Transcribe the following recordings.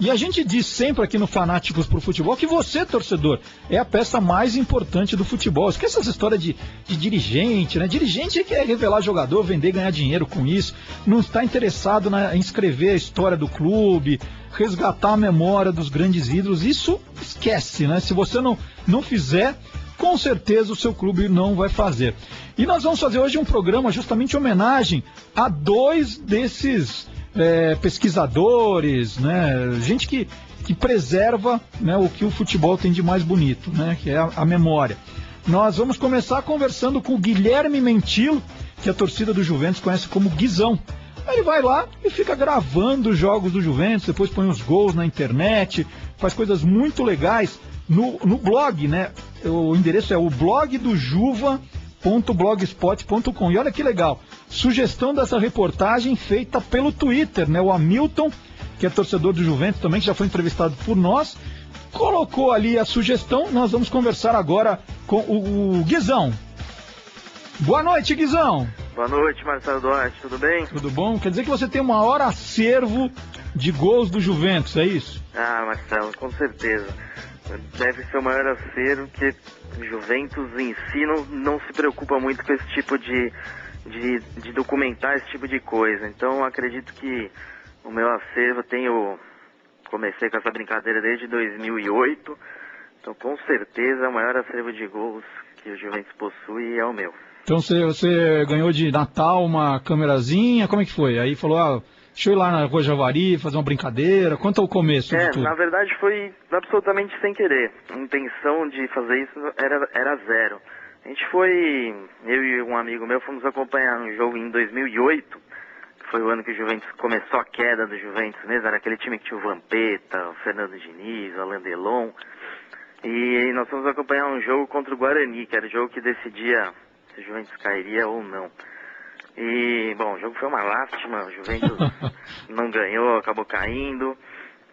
E a gente diz sempre aqui no Fanáticos pro Futebol que você, torcedor, é a peça mais importante do futebol. Esquece essa história de dirigente, né? Dirigente quer revelar jogador, vender, ganhar dinheiro com isso. Não está interessado em escrever a história do clube, resgatar a memória dos grandes ídolos. Isso esquece, né? Se você não fizer, com certeza o seu clube não vai fazer. E nós vamos fazer hoje um programa justamente em homenagem a dois desses pesquisadores, né? Gente que preserva, né, o que o futebol tem de mais bonito, né? Que é a memória. Nós vamos começar conversando com o Guilherme Mentilo, que a torcida do Juventus conhece como Guizão. Aí ele vai lá e fica gravando os jogos do Juventus, depois põe os gols na internet, faz coisas muito legais no blog, né? O endereço é o blogdojuva.blogspot.com. E olha que legal, sugestão dessa reportagem feita pelo Twitter, né? O Hamilton, que é torcedor do Juventus também, que já foi entrevistado por nós, colocou ali a sugestão. Nós vamos conversar agora com o Guizão. Boa noite, Guizão. Boa noite, Marcelo Duarte, tudo bem? Tudo bom? Quer dizer que você tem o maior acervo de gols do Juventus, é isso? Ah, Marcelo, com certeza. Deve ser o maior acervo, que o Juventus em si não se preocupa muito com esse tipo de documentar esse tipo de coisa. Então acredito que o meu acervo comecei com essa brincadeira desde 2008, então com certeza o maior acervo de gols que o Juventus possui é o meu. Então você ganhou de Natal uma câmerazinha, como é que foi? Aí falou, deixa eu ir lá na Rua Javari, fazer uma brincadeira. Quanto ao começo de tudo? Na verdade foi absolutamente sem querer. A intenção de fazer isso era zero. A gente eu e um amigo meu fomos acompanhar um jogo em 2008, que foi o ano que o Juventus começou a queda do Juventus mesmo. Era aquele time que tinha o Vampeta, o Fernando Diniz, o Alain Delon. E nós fomos acompanhar um jogo contra o Guarani, que era o jogo que decidia se o Juventus cairia ou não. E, bom, o jogo foi uma lástima, o Juventus não ganhou, acabou caindo.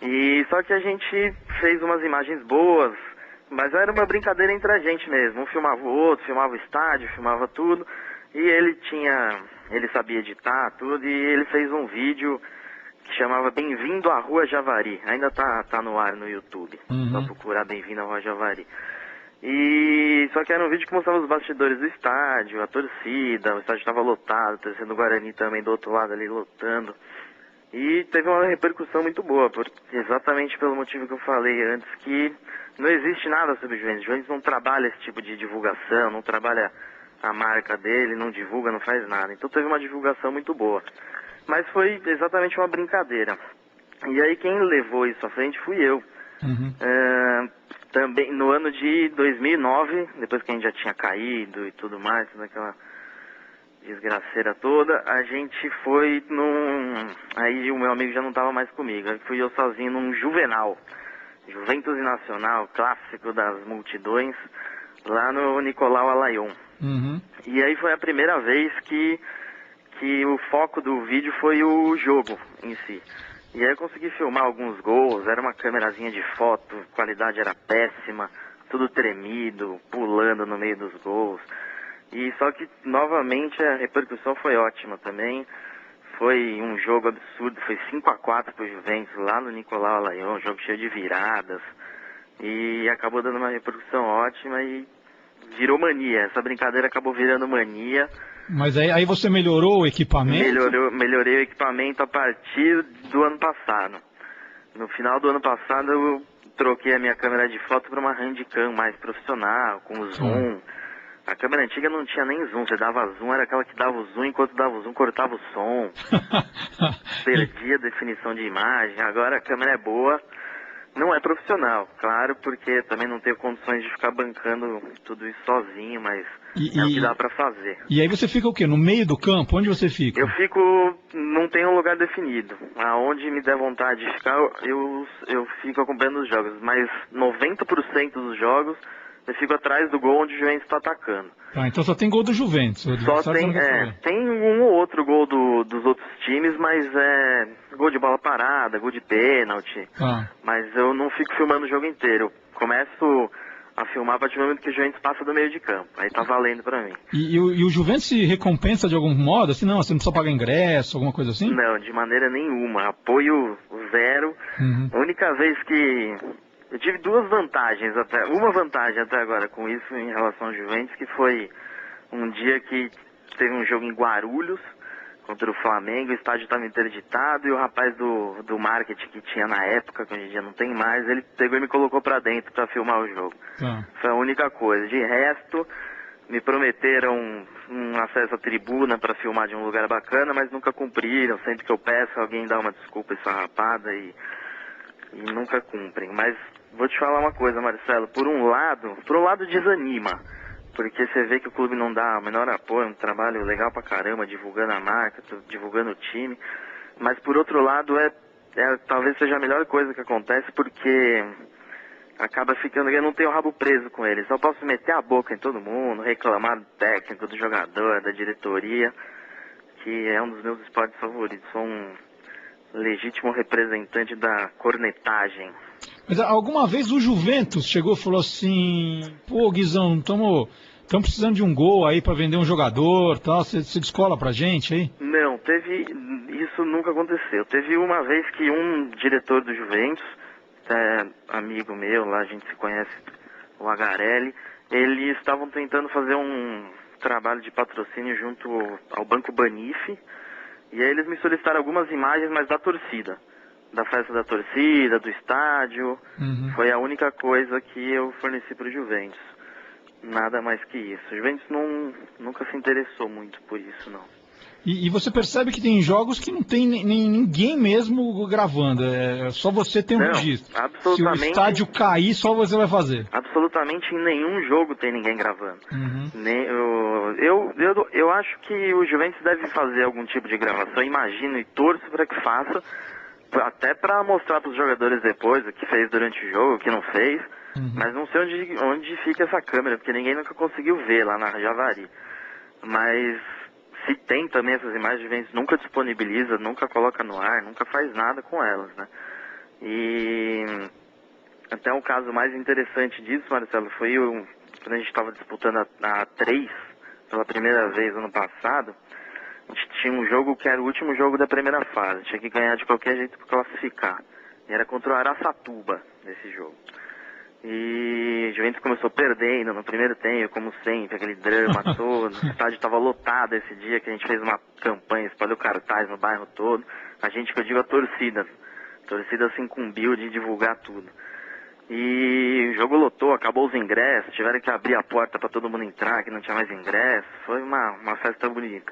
E só que a gente fez umas imagens boas, mas era uma brincadeira entre a gente mesmo. Um filmava o outro, filmava o estádio, filmava tudo. E ele sabia editar tudo, e ele fez um vídeo que chamava Bem-vindo à Rua Javari. Ainda tá no ar no YouTube, só procurar Bem-vindo à Rua Javari. E só que era um vídeo que mostrava os bastidores do estádio, a torcida, o estádio estava lotado, a torcida do Guarani também do outro lado ali lotando. E teve uma repercussão muito boa, exatamente pelo motivo que eu falei antes, que não existe nada sobre o Juventus. O Juventus não trabalha esse tipo de divulgação, não trabalha a marca dele, não divulga, não faz nada. Então teve uma divulgação muito boa. Mas foi exatamente uma brincadeira. E aí quem levou isso à frente fui eu. Também no ano de 2009, depois que a gente já tinha caído e tudo mais, toda aquela desgraceira toda, a gente foi aí o meu amigo já não estava mais comigo, aí fui eu sozinho num Juvenal, Juventus e Nacional, clássico das multidões, lá no Nicolau Alayon. E aí foi a primeira vez que o foco do vídeo foi o jogo em si. E aí eu consegui filmar alguns gols, era uma câmerazinha de foto, a qualidade era péssima, tudo tremido, pulando no meio dos gols. E só que, novamente, a repercussão foi ótima também. Foi um jogo absurdo, foi 5-4 pro Juventus lá no Nicolau Alayon, um jogo cheio de viradas. E acabou dando uma repercussão ótima e virou mania. Essa brincadeira acabou virando mania. Mas aí você melhorou o equipamento? Melhorei o equipamento a partir do ano passado. No final do ano passado eu troquei a minha câmera de foto para uma Handycam mais profissional, com zoom. A câmera antiga não tinha nem zoom, você dava zoom, era aquela que dava o zoom, enquanto dava o zoom cortava o som. Perdia a definição de imagem. Agora a câmera é boa. Não é profissional, claro, porque também não tenho condições de ficar bancando tudo isso sozinho, mas é o que dá pra fazer. E aí você fica o quê? No meio do campo? Onde você fica? Eu não tenho um lugar definido. Aonde me der vontade de ficar, eu fico acompanhando os jogos, mas 90% dos jogos eu fico atrás do gol onde o Juventus está atacando. Ah, então só tem gol do Juventus. Só tem um ou outro gol dos outros times, mas é gol de bola parada, gol de pênalti. Mas eu não fico filmando o jogo inteiro. Eu começo a filmar a partir do momento que o Juventus passa do meio de campo. Aí tá valendo pra mim. E o Juventus se recompensa de algum modo? Assim, não, você não precisa pagar ingresso, alguma coisa assim? Não, de maneira nenhuma. Apoio zero. Uhum. A única vez que... Eu tive duas vantagens até... Uma vantagem até agora com isso em relação ao Juventus, que foi um dia que teve um jogo em Guarulhos contra o Flamengo, o estádio estava interditado e o rapaz do marketing que tinha na época, que hoje em dia não tem mais, ele pegou e me colocou pra dentro pra filmar o jogo. Tá. Foi a única coisa. De resto, me prometeram um acesso à tribuna pra filmar de um lugar bacana, mas nunca cumpriram. Sempre que eu peço, alguém dá uma desculpa esfarrapada e nunca cumprem. Mas vou te falar uma coisa, Marcelo, por um lado desanima. Porque você vê que o clube não dá o menor apoio, um trabalho legal pra caramba, divulgando a marca, divulgando o time. Mas por outro lado, talvez seja a melhor coisa que acontece, porque acaba ficando, eu não tenho o rabo preso com eles. Só posso meter a boca em todo mundo, reclamar do técnico, do jogador, da diretoria, que é um dos meus esportes favoritos. Sou um legítimo representante da cornetagem. Mas alguma vez o Juventus chegou e falou assim, pô, Guizão, estamos precisando de um gol aí para vender um jogador, tal, você descola pra gente aí? Não, isso nunca aconteceu. Teve uma vez que um diretor do Juventus, amigo meu, lá a gente se conhece, o Agarelli, eles estavam tentando fazer um trabalho de patrocínio junto ao Banco Banif, e aí eles me solicitaram algumas imagens, mas da torcida. Da festa da torcida, do estádio. Uhum. Foi a única coisa que eu forneci para o Juventus. Nada mais que isso. O Juventus nunca se interessou muito por isso, não. E você percebe que tem jogos que não tem ninguém mesmo gravando. Só você tem um registro. Absolutamente. Se o estádio cair, só você vai fazer. Absolutamente em nenhum jogo tem ninguém gravando. Uhum. Eu acho que o Juventus deve fazer algum tipo de gravação. Imagino e torço para que faça. Até para mostrar para os jogadores depois o que fez durante o jogo, o que não fez. Uhum. Mas não sei onde fica essa câmera, porque ninguém nunca conseguiu ver lá na Javari. Mas se tem também essas imagens, o Juventus nunca disponibiliza, nunca coloca no ar, nunca faz nada com elas, né? E até um caso mais interessante disso, Marcelo, foi quando a gente estava disputando a A3 pela primeira vez ano passado. A gente tinha um jogo que era o último jogo da primeira fase. Tinha que ganhar de qualquer jeito para classificar. E era contra o Araçatuba, nesse jogo. E o Juventus começou perdendo no primeiro tempo, como sempre, aquele drama todo. O estádio estava lotado esse dia que a gente fez uma campanha, espalhou cartaz no bairro todo. A gente, que eu digo, a torcida. A torcida se incumbiu de divulgar tudo. E o jogo lotou, acabou os ingressos, tiveram que abrir a porta para todo mundo entrar, que não tinha mais ingresso. Foi uma festa bonita.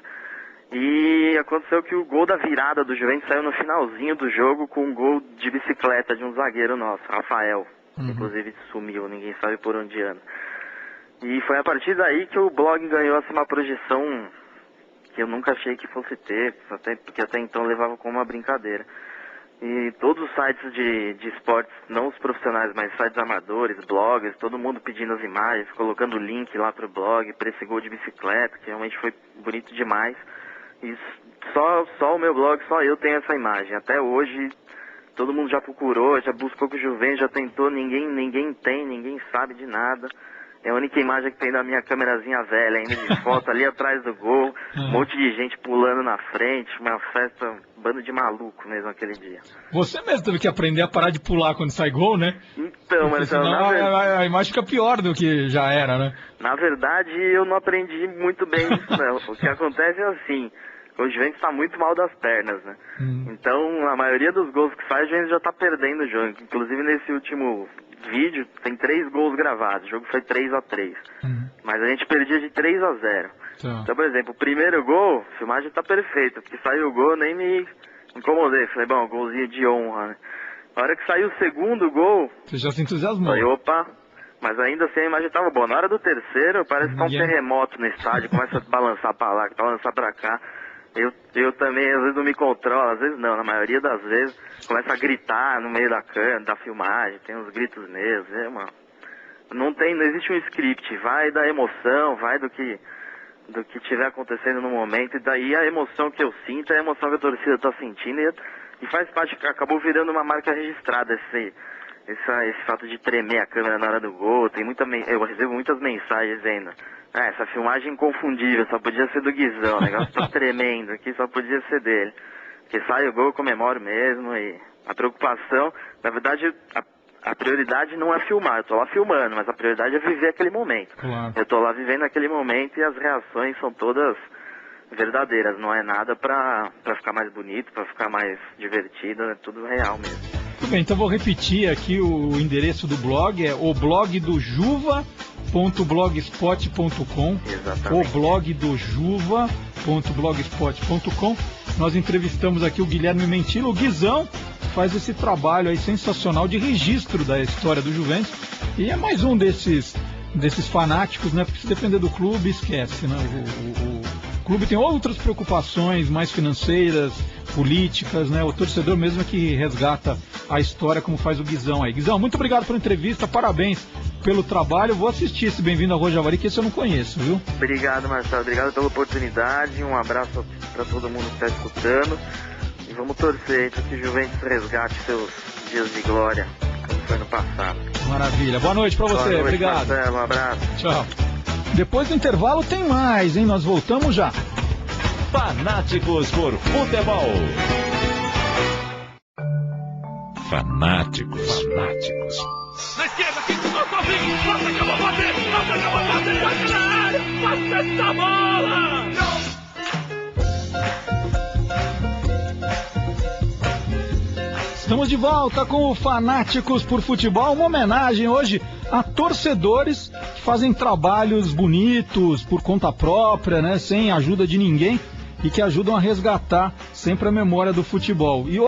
E aconteceu que o gol da virada do Juventus saiu no finalzinho do jogo com um gol de bicicleta de um zagueiro nosso, Rafael. Uhum. Inclusive sumiu, ninguém sabe por onde anda. E foi a partir daí que o blog ganhou assim, uma projeção que eu nunca achei que fosse ter, porque até então levava como uma brincadeira. E todos os sites de esportes, não os profissionais, mas sites amadores, bloggers, todo mundo pedindo as imagens, colocando o link lá pro blog, para esse gol de bicicleta, que realmente foi bonito demais. E só o meu blog, só eu tenho essa imagem. Até hoje, todo mundo já procurou, já buscou com o Juventus, já tentou, ninguém tem, ninguém sabe de nada. É a única imagem que tem da minha câmerazinha velha ainda de foto ali atrás do gol. Um monte de gente pulando na frente, uma festa, um bando de maluco mesmo aquele dia. Você mesmo teve que aprender a parar de pular quando sai gol, né? Então, mas senão a imagem fica pior do que já era, né? Na verdade, eu não aprendi muito bem isso, não. O que acontece é assim, o Juventus está muito mal das pernas, né? Então, a maioria dos gols que faz, o Juventus já está perdendo o jogo. Inclusive, nesse último vídeo, tem 3 gols gravados. O jogo foi 3-3. Mas a gente perdia de 3-0. Então, por exemplo, o primeiro gol, a filmagem tá perfeita. Porque saiu o gol, nem me incomodei. Falei, bom, golzinho de honra, né? Na hora que saiu o segundo gol... Você já se entusiasmou. Falei, opa... Mas ainda assim a imagem tava boa. Na hora do terceiro, parece que tá um terremoto no estádio. Começa a balançar pra lá, balançar pra cá. Eu também, às vezes, não me controlo, às vezes não, na maioria das vezes, começa a gritar no meio da filmagem, tem uns gritos mesmo, não existe um script, vai da emoção, vai do que tiver acontecendo no momento, e daí a emoção que eu sinto é a emoção que a torcida tá sentindo, e faz parte, acabou virando uma marca registrada esse fato de tremer a câmera na hora do gol, eu recebo muitas mensagens ainda. Essa filmagem inconfundível, só podia ser do Guizão, o negócio tá tremendo aqui, só podia ser dele. Porque sai o gol, eu comemoro mesmo, e a preocupação, na verdade, a prioridade não é filmar, eu tô lá filmando, mas a prioridade é viver aquele momento. Claro. Eu tô lá vivendo aquele momento e as reações são todas verdadeiras, não é nada pra ficar mais bonito, pra ficar mais divertido, é tudo real mesmo. Tudo bem, então vou repetir aqui o endereço do blog, é o blogdojuva.blogspot.com, o blogdojuva.blogspot.com. Nós entrevistamos aqui o Guilherme Mentilo, o Guizão, faz esse trabalho aí sensacional de registro da história do Juventus, e é mais um desses fanáticos, né? Porque se depender do clube, esquece, né? O clube tem outras preocupações mais financeiras, políticas, né? O torcedor mesmo é que resgata a história, como faz o Guizão aí. Guizão, muito obrigado pela entrevista, parabéns pelo trabalho. Vou assistir esse Bem-vindo ao Rojavari, que esse eu não conheço, viu? Obrigado, Marcelo, obrigado pela oportunidade, um abraço para todo mundo que está escutando, e vamos torcer para que o Juventus resgate seus dias de glória, como foi no passado. Maravilha, boa noite para você, boa noite, obrigado. Marcelo, um abraço. Tchau. Depois do intervalo tem mais, hein? Nós voltamos já. Fanáticos por futebol. Fanáticos. Na esquerda, aqui do nosso amigo, passa que eu vou bater, aqui na área, passa essa bola! Estamos de volta com o Fanáticos por Futebol, uma homenagem hoje a torcedores que fazem trabalhos bonitos por conta própria, né, sem ajuda de ninguém, e que ajudam a resgatar sempre a memória do futebol. E